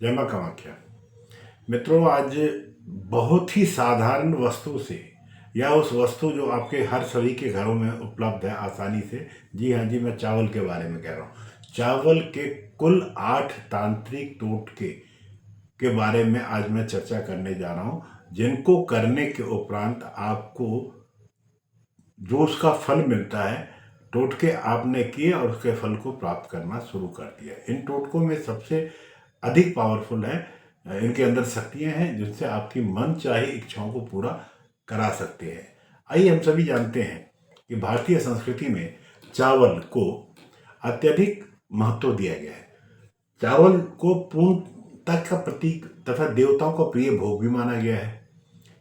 जय मां कामाख्या। मित्रों, आज बहुत ही साधारण वस्तु से या उस वस्तु जो आपके हर सभी के घरों में उपलब्ध है आसानी से, जी हाँ जी, मैं चावल के बारे में कह रहा हूँ। चावल के कुल 8 तांत्रिक टोटके के बारे में आज मैं चर्चा करने जा रहा हूँ, जिनको करने के उपरांत आपको जो उसका फल मिलता है, टोटके आपने किए और उसके फल को प्राप्त करना शुरू कर दिया। इन टोटकों में सबसे अधिक पावरफुल है, इनके अंदर शक्तियां हैं जिनसे आपकी मन चाहे इच्छाओं को पूरा करा सकते हैं। आइए हम सभी जानते हैं कि भारतीय संस्कृति में चावल को अत्यधिक महत्व दिया गया है। चावल को पूर्णता का प्रतीक तथा देवताओं का प्रिय भोग भी माना गया है।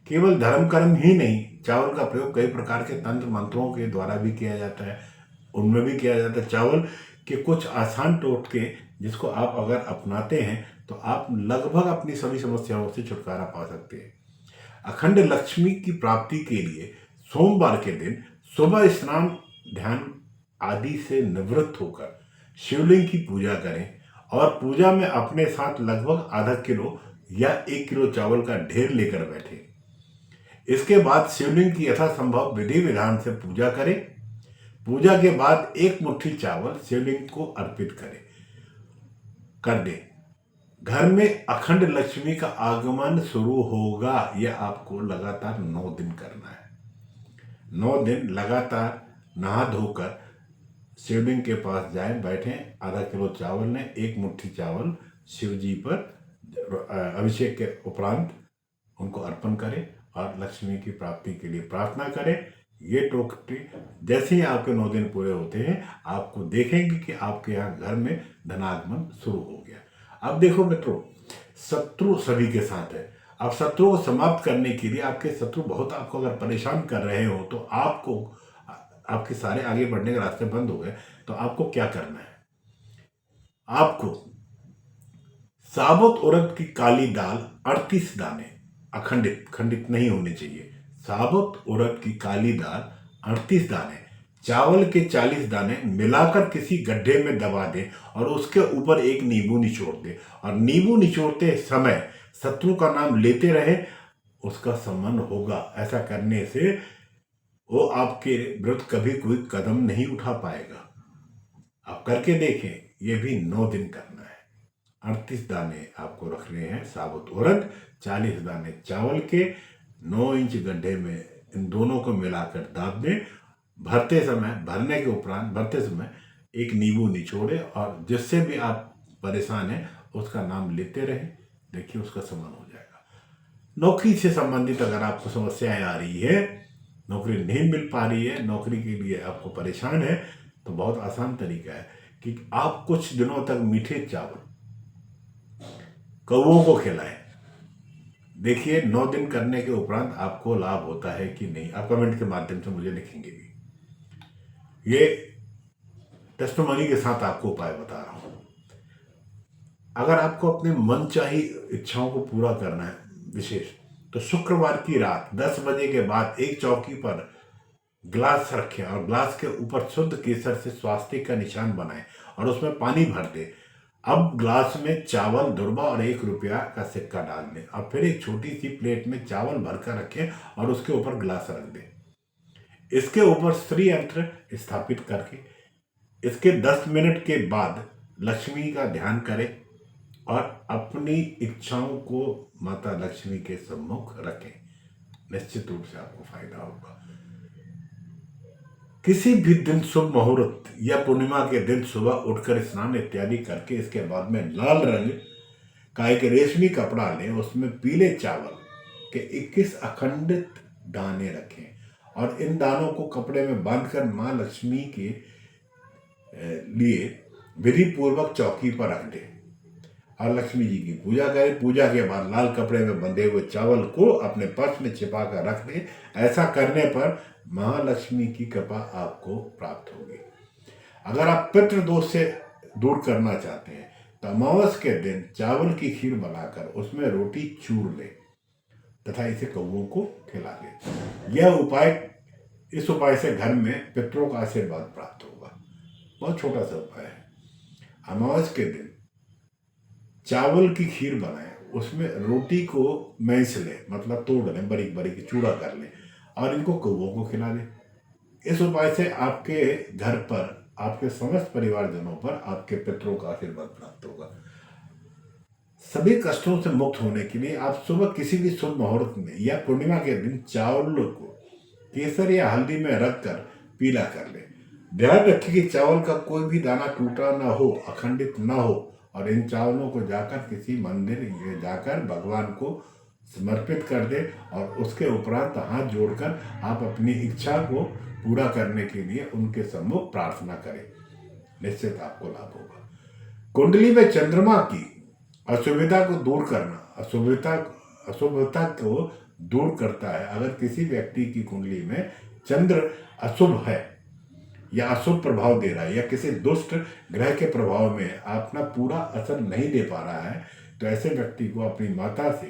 केवल धर्म कर्म ही नहीं, चावल का प्रयोग कई प्रकार के तंत्र मंत्रों के द्वारा भी किया जाता है, उनमें भी किया जाता है। चावल के कुछ आसान टोटके जिसको आप अगर अपनाते हैं तो आप लगभग अपनी सभी समस्याओं से छुटकारा पा सकते हैं। अखंड लक्ष्मी की प्राप्ति के लिए सोमवार के दिन सुबह स्नान, ध्यान आदि से निवृत्त होकर शिवलिंग की पूजा करें और पूजा में अपने साथ लगभग आधा किलो या 1 किलो चावल का ढेर लेकर बैठे। इसके बाद शिवलिंग की यथासंभव विधि विधान से पूजा करें। पूजा के बाद एक मुट्ठी चावल शिवलिंग को अर्पित कर दे। घर में अखंड लक्ष्मी का आगमन शुरू होगा। यह आपको लगातार 9 दिन करना है। 9 दिन लगातार नहा धोकर शिवलिंग के पास जाएं, बैठें, आधा किलो चावल लें, एक मुट्ठी चावल शिव जी पर अभिषेक के उपरांत उनको अर्पण करें और लक्ष्मी की प्राप्ति के लिए प्रार्थना करें। ये टोटके जैसे ही आपके 9 दिन पूरे होते हैं, आपको देखेंगे कि आपके यहाँ घर में धनागमन शुरू हो गया। अब देखो मित्रों, शत्रु सभी के साथ है। अब शत्रु को समाप्त करने के लिए, आपके शत्रु बहुत आपको अगर परेशान कर रहे हो तो आपको, आपके सारे आगे बढ़ने के रास्ते बंद हो गए, तो आपको क्या करना है? आपको साबुत उड़द की काली दाल 38 दाने, अखंडित, खंडित नहीं होने चाहिए, साबुत उड़द की काली दाल 38 दाने, चावल के 40 दाने मिलाकर किसी गड्ढे में दबा दें और उसके ऊपर एक नींबू निचोड़ दें और नींबू निचोड़ते समय शत्रु का नाम लेते रहे, उसका सम्मान होगा। ऐसा करने से वो आपके विरुद्ध कभी कोई कदम नहीं उठा पाएगा। आप करके देखें, ये भी 9 दिन करना है। 38 दाने आपको रखने हैं साबुत उड़द, 40 दाने चावल के, 9 इंच गड्ढे में इन दोनों को मिलाकर दाब दें। भरते समय, भरने के उपरांत भरते समय एक नींबू निचोड़े और जिससे भी आप परेशान हैं उसका नाम लेते रहें। देखिए उसका समाधान हो जाएगा। नौकरी से संबंधित अगर आपको समस्याएं आ रही है, नौकरी नहीं मिल पा रही है, नौकरी के लिए आपको परेशान है, तो बहुत आसान तरीका है कि आप कुछ दिनों तक मीठे चावल कौवों को खिलाएं। देखिए 9 दिन करने के उपरांत आपको लाभ होता है कि नहीं, आप कमेंट के माध्यम से मुझे लिखेंगे भी। ये टेस्टमनी के साथ आपको उपाय बता रहा हूं। अगर आपको अपने मनचाही इच्छाओं को पूरा करना है विशेष, तो शुक्रवार की रात 10 बजे के बाद एक चौकी पर ग्लास रखें और ग्लास के ऊपर शुद्ध केसर से स्वास्तिक का निशान बनाएं और उसमें पानी भर दें। अब ग्लास में चावल, दुर्बा और 1 रुपया का सिक्का डाल दें और फिर एक छोटी सी प्लेट में चावल भरकर रखें और उसके ऊपर ग्लास रख दें। इसके ऊपर श्री यंत्र स्थापित करके इसके 10 मिनट के बाद लक्ष्मी का ध्यान करें और अपनी इच्छाओं को माता लक्ष्मी के सम्मुख रखें। निश्चित रूप से आपको फायदा होगा। किसी भी दिन शुभ मुहूर्त या पूर्णिमा के दिन सुबह उठकर स्नान इत्यादि करके इसके बाद में लाल रंग का एक रेशमी कपड़ा लें, उसमें पीले चावल के 21 अखंडित दाने रखें और इन दानों को कपड़े में बांधकर मां लक्ष्मी के लिए विधि पूर्वक चौकी पर रख दें और लक्ष्मी जी की पूजा करें। पूजा के बाद लाल कपड़े में बंधे हुए चावल को अपने पर्स में छिपा कर रख दें। ऐसा करने पर महालक्ष्मी की कृपा आपको प्राप्त होगी। अगर आप पितृदोष से दूर करना चाहते हैं तो अमावस के दिन चावल की खीर बनाकर उसमें रोटी चूर लें तथा इसे कौवों को खिला दें। इस उपाय से घर में पितरों का आशीर्वाद प्राप्त होगा। बहुत छोटा सा उपाय है। अमावस के दिन चावल की खीर बनाएं, उसमें रोटी को मैंस लें, मतलब तोड़ लें, बारीक बारीक चूड़ा कर लें और इनको कौवों को खिला दें। इस उपाय से आपके घर पर, आपके समस्त परिवारजनों पर आपके पितरों का आशीर्वाद प्राप्त होगा। सभी कष्टों से मुक्त होने के लिए आप सुबह किसी भी शुभ मुहूर्त में या पूर्णिमा के दिन चावल को केसर या हल्दी में रखकर पीला कर ले। ध्यान रखें कि चावल का कोई भी दाना टूटा ना हो, अखंडित ना हो, और इन चावलों को जाकर किसी मंदिर में जाकर भगवान को समर्पित कर दे और उसके उपरांत हाथ जोड़कर आप अपनी इच्छा को पूरा करने के लिए उनके सम्मुख प्रार्थना करें। निश्चित आपको लाभ होगा। कुंडली में चंद्रमा की असुविधा को दूर करना, अशुभता को दूर करता है। अगर किसी व्यक्ति की कुंडली में चंद्र अशुभ है या अशुभ प्रभाव दे रहा है या किसी दुष्ट ग्रह के प्रभाव में अपना पूरा असर नहीं दे पा रहा है, तो ऐसे व्यक्ति को अपनी माता से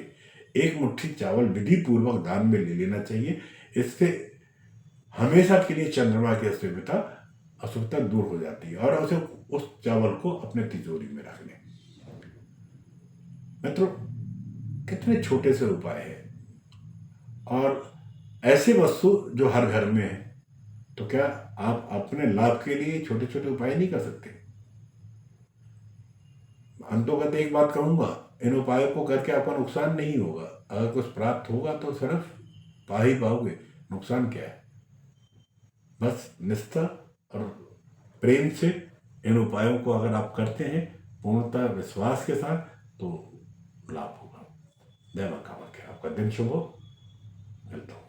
एक मुट्ठी चावल विधि पूर्वक दान में ले लेना चाहिए। इससे हमेशा के लिए चंद्रमा की अशुभता दूर हो जाती है और उसे उस चावल को अपने तिजोरी में रख लें। मित्रों, कितने छोटे से उपाय है और ऐसी वस्तु जो हर घर में है, तो क्या आप अपने लाभ के लिए छोटे छोटे उपाय नहीं कर सकते? अंतोगत एक बात कहूंगा, इन उपायों को करके आपका नुकसान नहीं होगा। अगर कुछ प्राप्त होगा तो सिर्फ पा ही पाओगे, नुकसान क्या है? बस निष्ठा और प्रेम से इन उपायों को अगर आप करते हैं पूर्णतः विश्वास के साथ, तो लाभ होगा। जय मां कामाख्या। आपका दिन शुभ हो। मिलता हूँ।